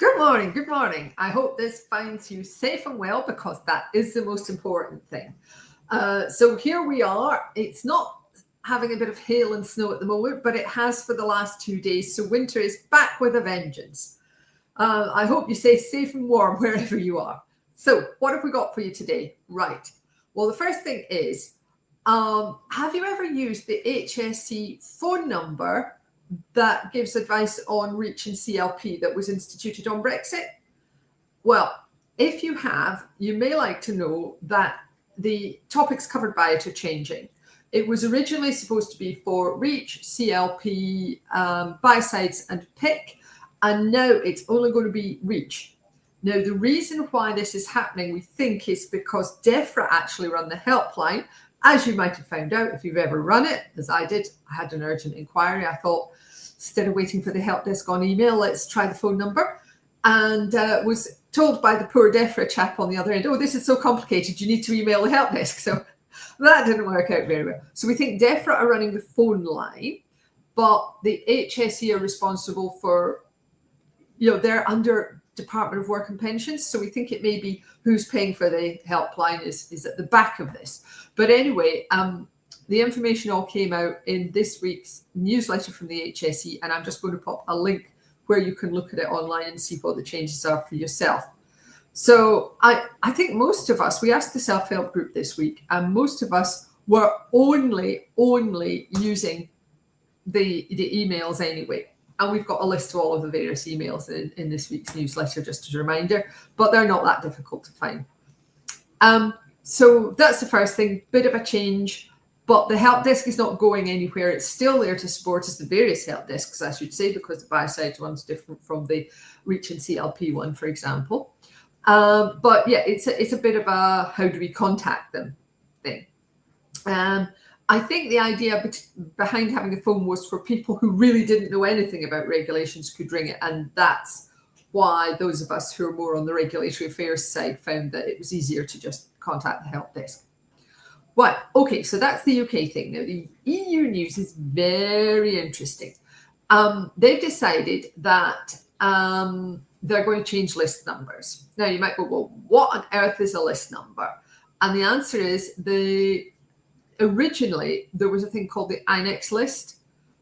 Good morning. Good morning. I hope this finds you safe and well because that is the most important thing. So here we are. It's not having a bit of hail and snow at the moment, but it has for the last 2 days. So winter is back with a vengeance. I hope you stay safe and warm wherever you are. So what have we got for you today? Right. Well, the first thing is, have you ever used the HSE phone number that gives advice on REACH and CLP that was instituted on Brexit? Well, if you have, you may like to know that the topics covered by it are changing. It was originally supposed to be for REACH, CLP, biocides and PIC, and now it's only going to be REACH. Now, the reason why this is happening, we think, is because DEFRA actually run the helpline. As you might have found out if you've ever run it, as I did. I had an urgent inquiry. I thought, instead of waiting for the help desk on email, let's try the phone number. And was told by the poor DEFRA chap on the other end, oh, this is so complicated, you need to email the help desk. So that didn't work out very well. So we think DEFRA are running the phone line, but the HSE are responsible for, they're under Department of Work and Pensions. So we think it may be who's paying for the helpline is at the back of this. But anyway, the information all came out in this week's newsletter from the HSE, and I'm just going to pop a link where you can look at it online and see what the changes are for yourself. So I think most of us, we asked the self-help group this week, and most of us were only using the emails anyway. And we've got a list of all of the various emails in this week's newsletter, just as a reminder, but they're not that difficult to find. So that's the first thing, bit of a change. But the help desk is not going anywhere. It's still there to support us, the various help desks, I should say, because the biocides one's different from the REACH and CLP one, for example. But yeah, it's a bit of a how do we contact them thing. I think the idea behind having the phone was for people who really didn't know anything about regulations could ring it. And that's why those of us who are more on the regulatory affairs side found that it was easier to just contact the help desk. Right, okay, so that's the UK thing. Now, the EU news is very interesting. They've decided that they're going to change list numbers. Now, you might go, well, what on earth is a list number? And the answer is originally, there was a thing called the INEX list,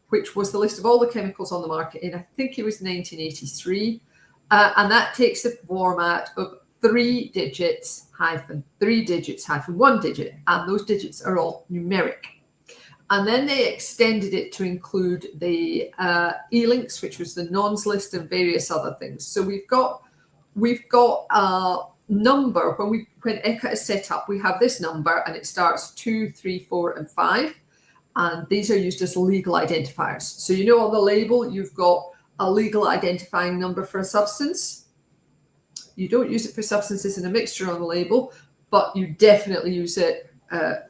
which was the list of all the chemicals on the market in, I think it was 1983. And that takes the format of 3 digits hyphen 3 digits hyphen 1 digit, and those digits are all numeric. And then they extended it to include the e-links, which was the nons list, and various other things. So we've got a number when ECHA is set up. We have this number, and it starts 2, 3, 4, and 5, and these are used as legal identifiers. So on the label you've got a legal identifying number for a substance. You don't use it for substances in a mixture on the label, but you definitely use it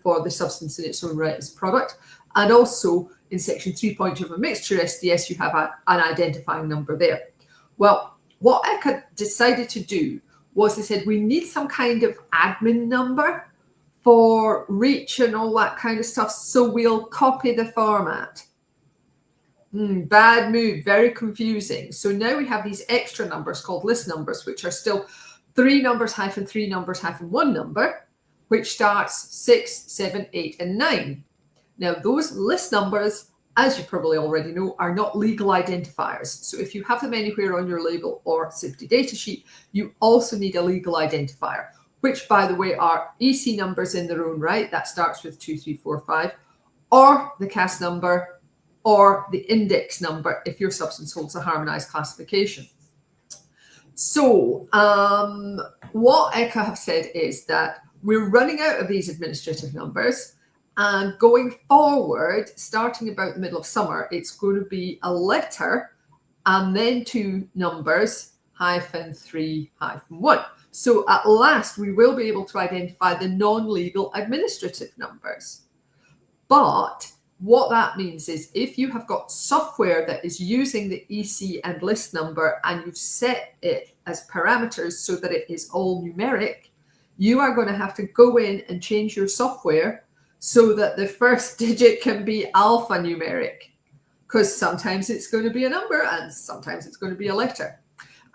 for the substance in its own right as a product. And also in section 3.2 of a mixture SDS, you have an identifying number there. Well, what ECHA decided to do was they said, we need some kind of admin number for REACH and all that kind of stuff, so we'll copy the format. Bad move, very confusing. So now we have these extra numbers called list numbers, which are still 3 numbers hyphen 3 numbers hyphen 1 number, which starts 6, 7, 8, and 9. Now, those list numbers, as you probably already know, are not legal identifiers. So if you have them anywhere on your label or safety data sheet, you also need a legal identifier, which, by the way, are EC numbers in their own right. That starts with 2, 3, 4, 5, or the CAS number, or the index number if your substance holds a harmonized classification. So what ECHA have said is that we're running out of these administrative numbers, and going forward, starting about the middle of summer, it's going to be a letter and then 2 numbers hyphen 3 hyphen 1. So at last, we will be able to identify the non-legal administrative numbers. But what that means is if you have got software that is using the EC and list number and you've set it as parameters so that it is all numeric, you are going to have to go in and change your software so that the first digit can be alphanumeric, because sometimes it's going to be a number and sometimes it's going to be a letter.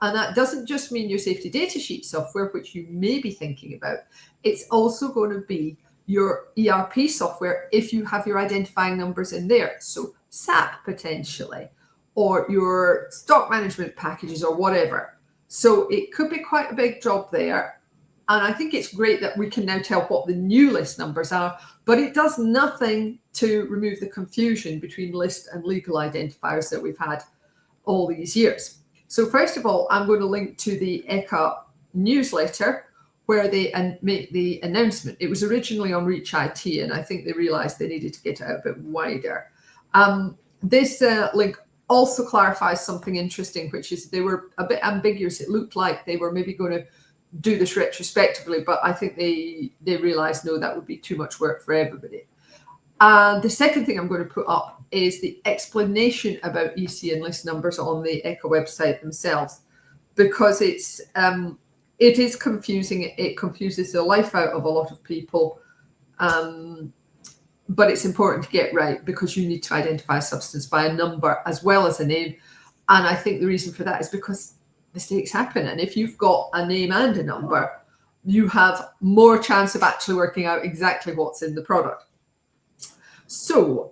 And that doesn't just mean your safety data sheet software, which you may be thinking about. It's also going to be your ERP software if you have your identifying numbers in there. So SAP potentially, or your stock management packages or whatever. So it could be quite a big job there. And I think it's great that we can now tell what the new list numbers are, but it does nothing to remove the confusion between list and legal identifiers that we've had all these years. So first of all, I'm going to link to the ECHA newsletter where they make the announcement. It was originally on Reach IT, and I think they realized they needed to get it out a bit wider. This link also clarifies something interesting, which is they were a bit ambiguous. It looked like they were maybe going to do this retrospectively, but I think they realized, no, that would be too much work for everybody. The second thing I'm going to put up is the explanation about EC and list numbers on the ECHA website themselves, because it is confusing. It confuses the life out of a lot of people, but it's important to get right because you need to identify a substance by a number as well as a name. And I think the reason for that is because mistakes happen. And if you've got a name and a number, you have more chance of actually working out exactly what's in the product. So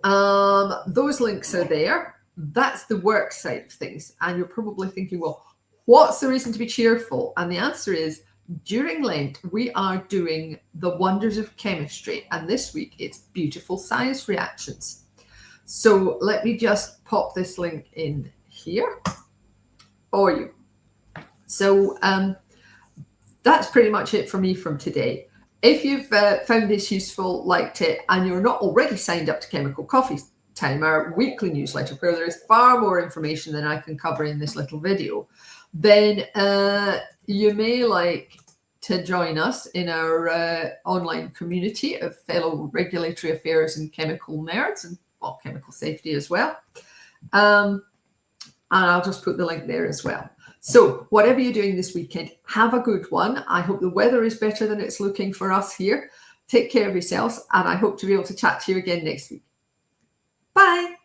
those links are there. That's the work side of things. And you're probably thinking, well, what's the reason to be cheerful? And the answer is, during Lent, we are doing the wonders of chemistry. And this week, it's beautiful science reactions. So let me just pop this link in here for you. So that's pretty much it for me from today. If you've found this useful, liked it, and you're not already signed up to Chemical Coffee Time, our weekly newsletter, where there is far more information than I can cover in this little video, then you may like to join us in our online community of fellow regulatory affairs and chemical nerds, and well, chemical safety as well. And I'll just put the link there as well. So whatever you're doing this weekend, have a good one. I hope the weather is better than it's looking for us here. Take care of yourselves, and I hope to be able to chat to you again next week. Bye.